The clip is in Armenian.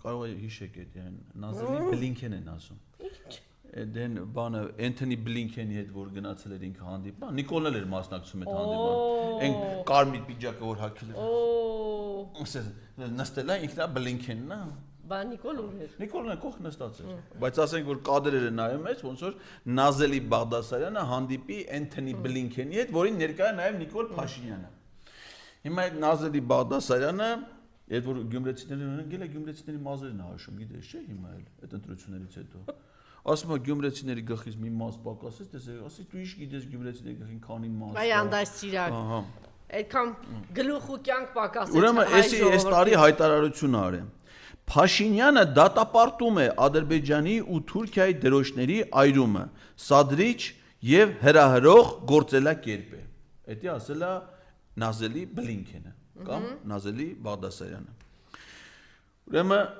կարող է հիշեք այդ Նազելի Բլինքեն են ասում։ Դեն բանը Անթոնի Բլինքենի հետ որ գնացել էր ինքը հանդիպան, Նիկոլն էլ էր մասնակցում այդ հանդիպման։ Այն կարմիր պիջակը որ հագել էր։ Ասես նստել է ինքնա Բլինքենն է։ Բա Նիկոլ ուր էր։ Նիկոլն կողք նստած էր։ Բայց ասենք որ կադրերը նայում ես, ոնց որ Նազելի Բաղդասարյանը հանդիպի Անթոնի Բլինքենի հետ, որին ներկա է նաև Նիկոլ Փաշինյանը։ Հիմա այդ Նազելի Բաղդասարյանը, այդ որ գյումրեցիներն ընկել է գյումրեցիների մազերն հաշում, գիտես չէ՞ հիմա էլ այդ ընտրություններից հետո։ Ասում է գյումրեցիների գլխից մի մաս պակասեց, տեսեք, ասի դու ինչ գիտես գյումրեցիների գլխին քանի մաս։ Այ անդաշ ծիրակ։ Ահա։ Այդքան գլուխ ու կյանք պակասեց։ Ուրեմն էս տարի հայտարարություն արեմ։ Փաշինյանը դատապարտում է Ադրբեջանի ու Թուրքիայի դրոշների այրումը, սադրիչ եւ հրահրող գործելակերպ է։ Էդի ասել է Նազելի Բլինքենը կամ Նազելի Բաղդասարյանը։ Ուրեմն